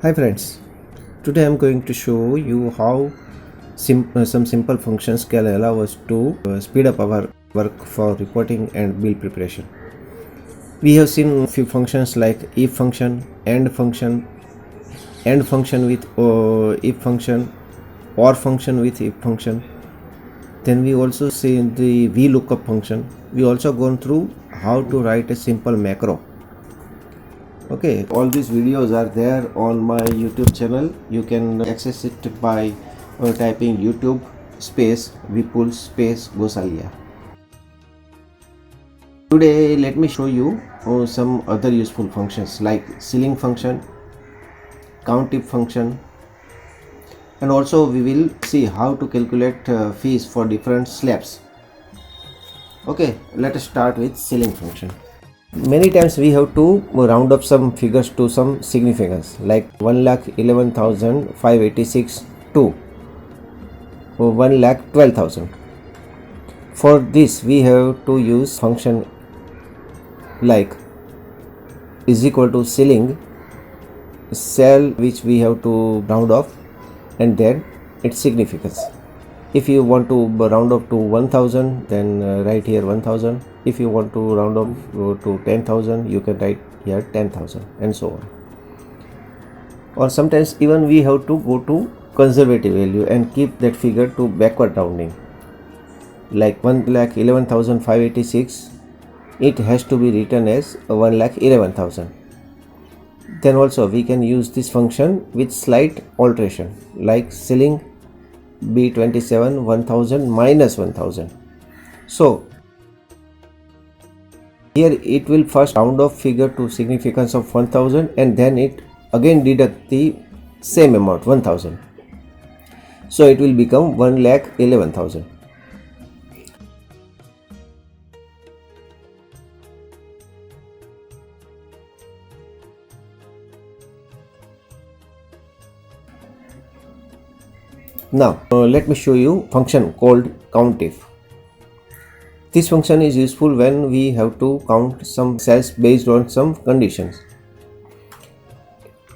Hi friends, today I am going to show you how some simple functions can allow us to speed up our work for reporting and bill preparation. We have seen few functions like if function, AND function with if function, OR function with if function. Then we also see the VLOOKUP function. We also gone through how to write a simple macro. Okay, all these videos are there on my YouTube channel. You can access it by typing YouTube space Vipul space Gosalia. Today let me show you some other useful functions like ceiling function, COUNTIF function, and also we will see how to calculate fees for different slabs. Okay, let us start with ceiling function. Many times we have to round up some figures to some significance like 1,11,586 to 1,12,000. For this we have to use function like is equal to ceiling cell which we have to round off and then its significance. If you want to round up to 1,000, then write here 1,000. If you want to round up to 10,000, you can write here 10,000 and so on. Or sometimes even we have to go to conservative value and keep that figure to backward rounding. Like 1,11,586, it has to be written as 1,11,000. Then also we can use this function with slight alteration like ceiling B27 1000 minus 1000. So here it will first round off figure to significance of 1000 and then it again deduct the same amount 1000. So it will become 1,11,000. Now let me show you function called COUNTIF. This function is useful when we have to count some cells based on some conditions.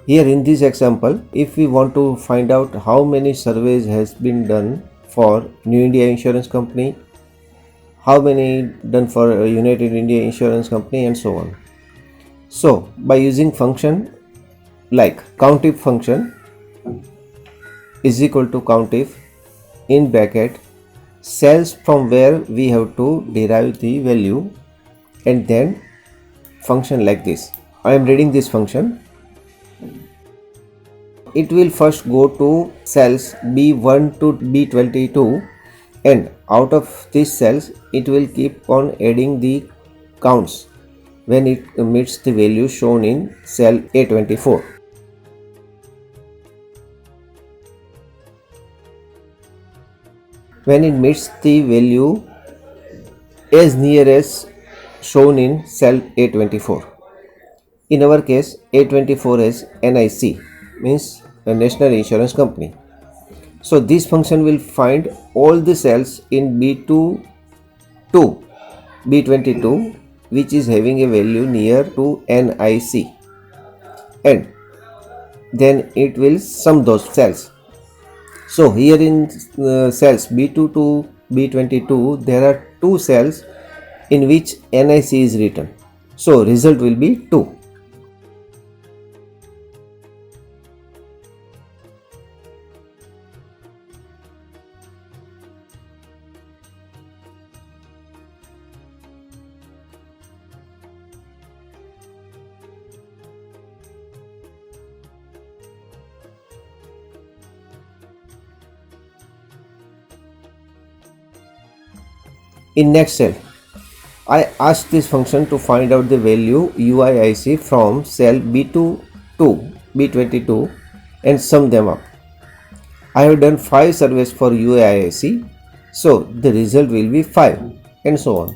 Here in this example, if we want to find out how many surveys has been done for New India Insurance Company, how many done for United India Insurance Company and so on. So by using function like COUNTIF function is equal to COUNTIF in bracket cells from where we have to derive the value and then function like this. I am reading this function. It will first go to cells B1 to B22 and out of these cells it will keep on adding the counts when it meets the value shown in cell A24. When it meets the value as near as shown in cell A24. In our case, A24 is NIC, means a National Insurance Company. So this function will find all the cells in B2 to B22 which is having a value near to NIC and then it will sum those cells. So here in cells B2 to B22 there are two cells in which NIC is written. So result will be 2. In next cell, I ask this function to find out the value UIIC from cell B2 to B22 and sum them up. I have done 5 surveys for UIIC, so the result will be 5 and so on.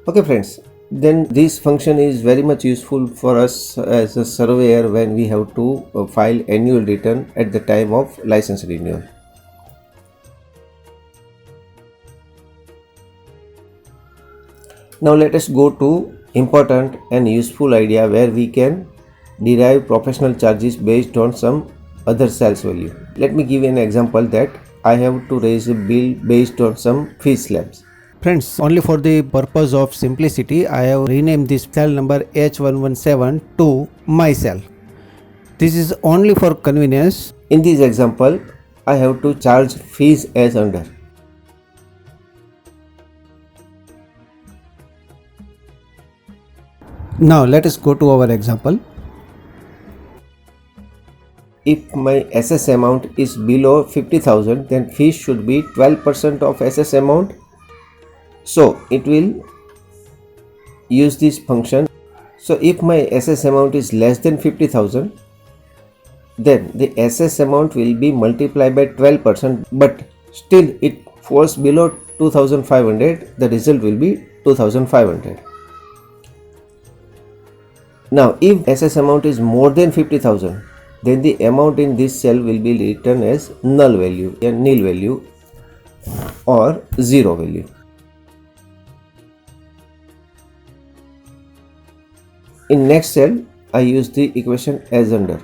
Okay friends, then this function is very much useful for us as a surveyor when we have to file annual return at the time of license renewal. Now let us go to important and useful idea where we can derive professional charges based on some other sales value. Let me give you an example that I have to raise a bill based on some fees slabs. Friends, only for the purpose of simplicity, I have renamed this cell number H117 to my cell. This is only for convenience. In this example, I have to charge fees as under. Now let us go to our example. If my SS amount is below 50,000, then fees should be 12% of SS amount. So it will use this function. So if my SS amount is less than 50,000, then the SS amount will be multiplied by 12%, but still it falls below 2500, the result will be 2500. Now if SS amount is more than 50,000, then the amount in this cell will be written as null value, a nil value or zero value. In next cell, I use the equation as under.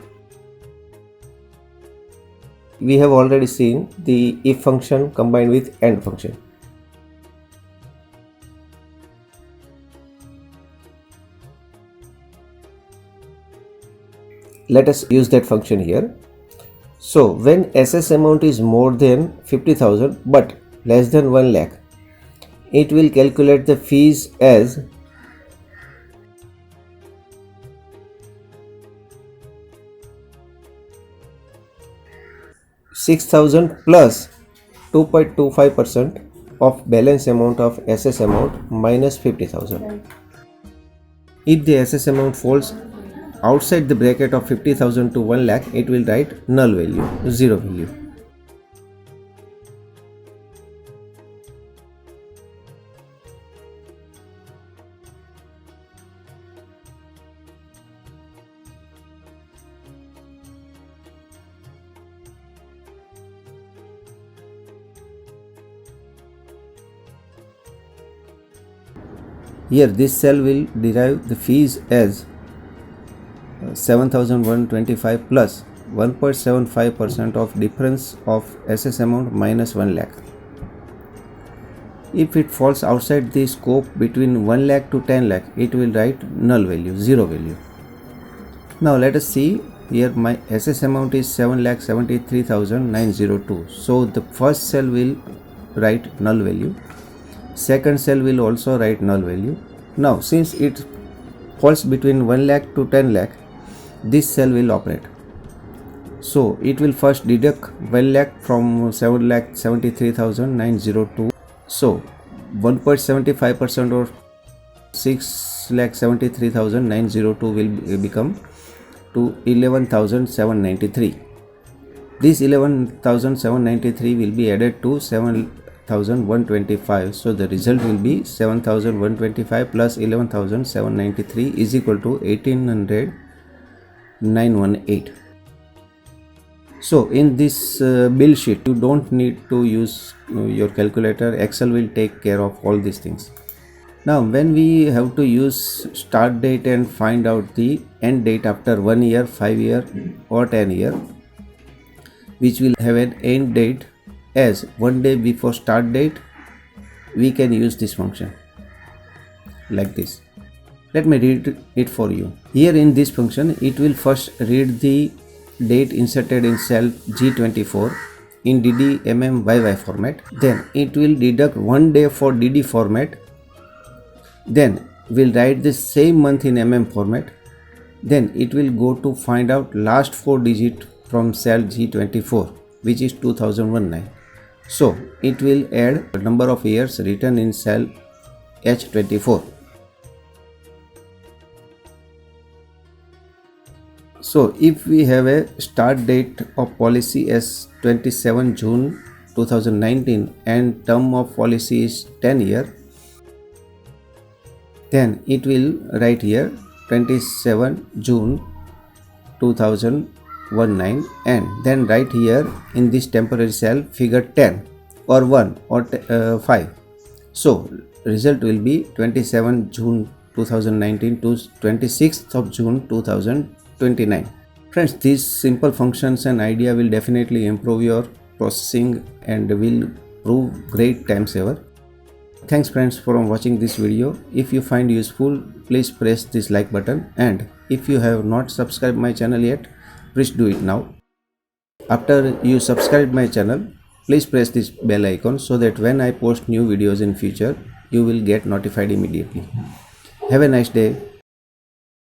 We have already seen the if function combined with AND function. Let us use that function here. So when SS amount is more than 50,000 but less than 1 lakh, it will calculate the fees as $6,000 plus 2.25% of balance amount of SS amount minus 50,000. If the SS amount falls outside the bracket of 50,000 to 1 lakh, it will write null value, zero value. Here this cell will derive the fees as 7,125 plus 1.75% of difference of SS amount minus 1 lakh. If it falls outside the scope between 1 lakh to 10 lakh, it will write null value, zero value. Now let us see, here my SS amount is 7,73,902. So the first cell will write null value. Second cell will also write null value. Now since it falls between 1 lakh to 10 lakh, this cell will operate. So it will first deduct 1 lakh from 7,73,902. So 1.75% or 6,73,902 will become to 11,793. This 11,793 will be added to 7,125. So the result will be 7,125 plus 11,793 is equal to 1800,918. So in this bill sheet, you don't need to use your calculator. Excel will take care of all these things. Now when we have to use start date and find out the end date after 1 year, 5 year or 10 year, which will have an end date as 1 day before start date, we can use this function like this. Let me read it for you. Here in this function, it will first read the date inserted in cell G24 in DDMMYY format. Then it will deduct 1 day for DD format. Then we'll write the same month in MM format. Then it will go to find out last 4 digit from cell G24, which is 2019. So it will add the number of years written in cell H24. So if we have a start date of policy as 27 June 2019 and term of policy is 10 year, then it will write here 27 June 2019 and then write here in this temporary cell figure 10 or 1 or 5. So result will be 27 June 2019 to 26th of June 2020. 29. Friends, these simple functions and idea will definitely improve your processing and will prove great time saver. Thanks friends for watching this video. If you find useful, please press this like button, and if you have not subscribed my channel yet, please do it now. After you subscribe my channel, please press this bell icon so that when I post new videos in future, you will get notified immediately. Have a nice day.